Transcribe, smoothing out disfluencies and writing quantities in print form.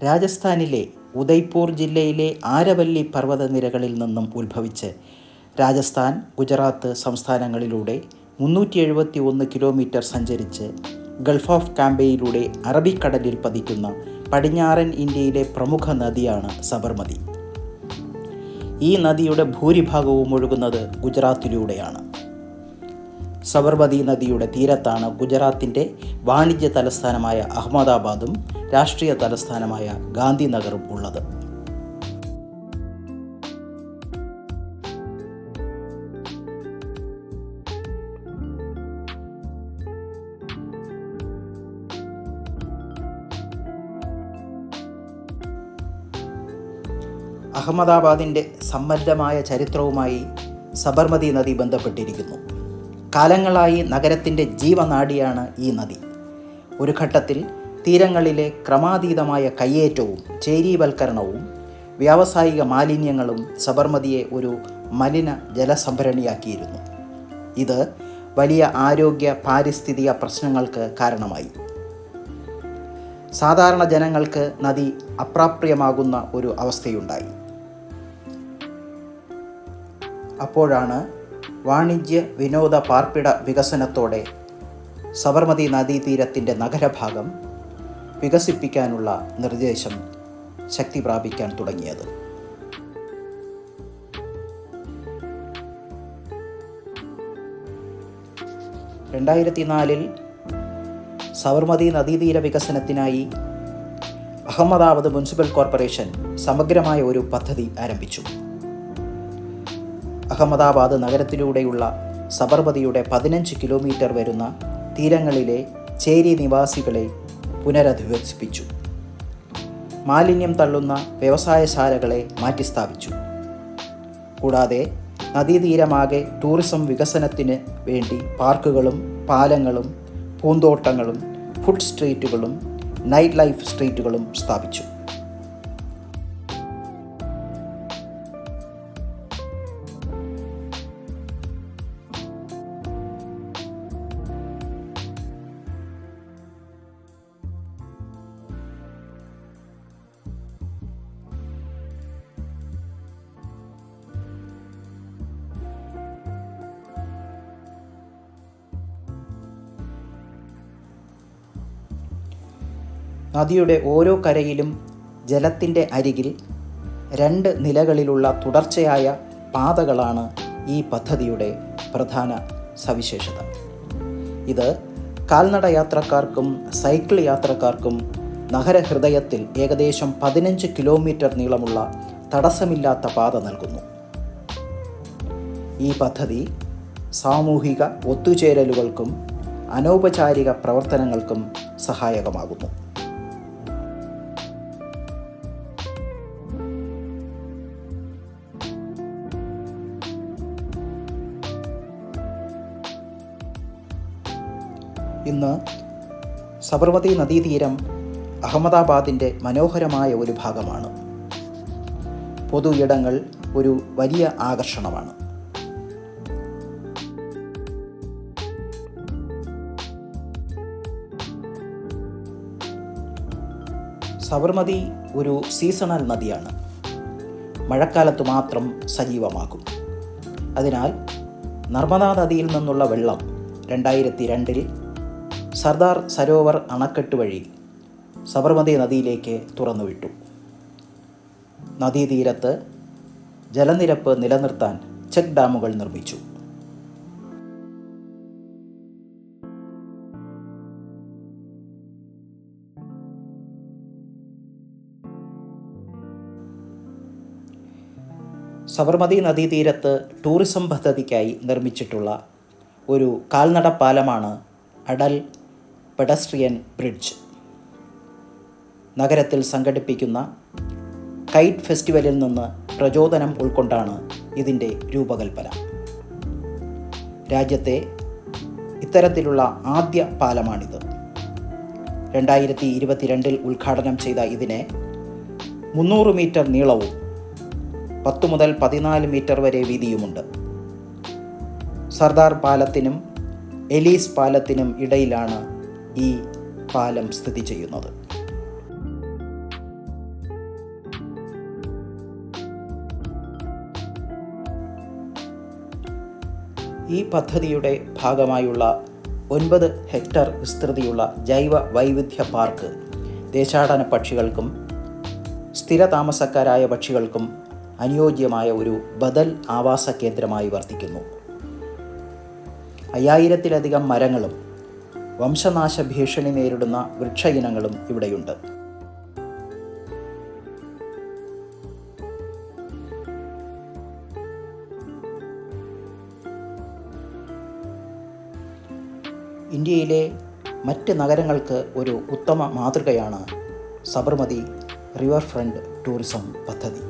രാജസ്ഥാനിലെ ഉദയ്പൂർ ജില്ലയിലെ ആരവല്ലി പർവ്വതനിരകളിൽ നിന്നും ഉത്ഭവിച്ച് രാജസ്ഥാൻ, ഗുജറാത്ത് സംസ്ഥാനങ്ങളിലൂടെ 371 കിലോമീറ്റർ സഞ്ചരിച്ച് ഗൾഫ് ഓഫ് കാംബയിലൂടെ അറബിക്കടലിൽ പതിക്കുന്ന പടിഞ്ഞാറൻ ഇന്ത്യയിലെ പ്രമുഖ നദിയാണ് സബർമതി. ഈ നദിയുടെ ഭൂരിഭാഗവും ഒഴുകുന്നത് ഗുജറാത്തിലൂടെയാണ്. സബർമതി നദിയുടെ തീരത്താണ് ഗുജറാത്തിൻ്റെ വാണിജ്യ തലസ്ഥാനമായ അഹമ്മദാബാദും രാഷ്ട്രീയ തലസ്ഥാനമായ ഗാന്ധിനഗറും ഉള്ളത്. അഹമ്മദാബാദിൻ്റെ സമ്പന്നമായ ചരിത്രവുമായി സബർമതി നദി ബന്ധപ്പെട്ടിരിക്കുന്നു. കാലങ്ങളായി നഗരത്തിൻ്റെ ജീവനാഡിയാണ് ഈ നദി. ഒരു ഘട്ടത്തിൽ തീരങ്ങളിലെ ക്രമാതീതമായ കയ്യേറ്റവും ചേരീവൽക്കരണവും വ്യാവസായിക മാലിന്യങ്ങളും സബർമതിയെ ഒരു മലിന ജലസംഭരണിയാക്കിയിരുന്നു. ഇത് വലിയ ആരോഗ്യ പാരിസ്ഥിതിക പ്രശ്നങ്ങൾക്ക് കാരണമായി. സാധാരണ ജനങ്ങൾക്ക് നദി അപ്രാപ്യമാകുന്ന ഒരു അവസ്ഥയുണ്ടായി. അപ്പോഴാണ് വാണിജ്യ വിനോദ പാർപ്പിട വികസനത്തോടെ സബർമതി നദീതീരത്തിൻ്റെ നഗരഭാഗം വികസിപ്പിക്കാനുള്ള നിർദ്ദേശം ശക്തി പ്രാപിക്കാൻ തുടങ്ങിയത്. സബർമതി നദീതീര വികസനത്തിനായി അഹമ്മദാബാദ് മുനിസിപ്പൽ കോർപ്പറേഷൻ സമഗ്രമായ ഒരു പദ്ധതി ആരംഭിച്ചു. അഹമ്മദാബാദ് നഗരത്തിലൂടെയുള്ള സബർമതിയുടെ 15 കിലോമീറ്റർ വരുന്ന തീരങ്ങളിലെ ചേരി നിവാസികളെ പുനരധിവസിപ്പിച്ചു. മാലിന്യം തള്ളുന്ന വ്യവസായശാലകളെ മാറ്റിസ്ഥാപിച്ചു. കൂടാതെ നദീതീരമാകെ ടൂറിസം വികസനത്തിന് വേണ്ടി പാർക്കുകളും പാലങ്ങളും പൂന്തോട്ടങ്ങളും ഫുഡ് സ്ട്രീറ്റുകളും നൈറ്റ് ലൈഫ് സ്ട്രീറ്റുകളും സ്ഥാപിച്ചു. നദിയുടെ ഓരോ കരയിലും ജലത്തിൻ്റെ അരികിൽ 2 നിലകളിലുള്ള തുടർച്ചയായ പാതകളാണ് ഈ പദ്ധതിയുടെ പ്രധാന സവിശേഷത. ഇത് കാൽനട യാത്രക്കാർക്കും സൈക്കിൾ യാത്രക്കാർക്കും നഗരഹൃദയത്തിൽ ഏകദേശം 15 കിലോമീറ്റർ നീളമുള്ള തടസ്സമില്ലാത്ത പാത നൽകുന്നു. ഈ പദ്ധതി സാമൂഹിക ഒത്തുചേരലുകൾക്കും അനൗപചാരിക പ്രവർത്തനങ്ങൾക്കും സഹായകമാകുന്നു. ഇന്ന് സബർമതി നദീതീരം അഹമ്മദാബാദിൻ്റെ മനോഹരമായ ഒരു ഭാഗമാണ്. പൊതു ഇടങ്ങൾ ഒരു വലിയ ആകർഷണമാണ്. സബർമതി ഒരു സീസണൽ നദിയാണ്. മഴക്കാലത്ത് മാത്രം സജീവമാകും. അതിനാൽ നർമ്മദാ നദിയിൽ നിന്നുള്ള വെള്ളം 2002 സർദാർ സരോവർ അണക്കെട്ട് വഴി സബർമതി നദിയിലേക്ക് തുറന്നുവിട്ടു. നദീതീരത്ത് ജലനിരപ്പ് നിലനിർത്താൻ ചെക്ക് ഡാമുകൾ നിർമ്മിച്ചു. സബർമതി നദീതീരത്ത് ടൂറിസം പദ്ധതിക്കായി നിർമ്മിച്ചിട്ടുള്ള ഒരു കാൽനട പാലമാണ് അടൽ പെഡസ്ട്രിയൻ ബ്രിഡ്ജ്. നഗരത്തിൽ സംഘടിപ്പിക്കുന്ന കൈറ്റ് ഫെസ്റ്റിവലിൽ നിന്ന് പ്രചോദനം ഉൾക്കൊണ്ടാണ് ഇതിൻ്റെ രൂപകൽപ്പന. രാജ്യത്തെ ഇത്തരത്തിലുള്ള ആദ്യ പാലമാണിത്. 2022 ഉദ്ഘാടനം ചെയ്ത ഇതിനെ 300 മീറ്റർ നീളവും 10 മുതൽ 14 മീറ്റർ വരെ വീതിയുമുണ്ട്. സർദാർ പാലത്തിനും എലീസ് പാലത്തിനും ഇടയിലാണ് ഈ പാലം സ്ഥിതി ചെയ്യുന്നത്. ഈ പദ്ധതിയുടെ ഭാഗമായുള്ള 9 ഹെക്ടർ വിസ്തൃതിയുള്ള ജൈവ വൈവിധ്യ പാർക്ക് ദേശാടന പക്ഷികൾക്കും സ്ഥിര താമസക്കാരായ പക്ഷികൾക്കും അനുയോജ്യമായ ഒരു ബദൽ ആവാസ കേന്ദ്രമായി വർത്തിക്കുന്നു. 5000-ലധികം മരങ്ങളും വംശനാശ ഭീഷണി നേരിടുന്ന വൃക്ഷ ഇനങ്ങളും ഇവിടെയുണ്ട്. ഇന്ത്യയിലെ മറ്റ് നഗരങ്ങൾക്ക് ഒരു ഉത്തമ മാതൃകയാണ് സബർമതി റിവർ ഫ്രണ്ട് ടൂറിസം പദ്ധതി.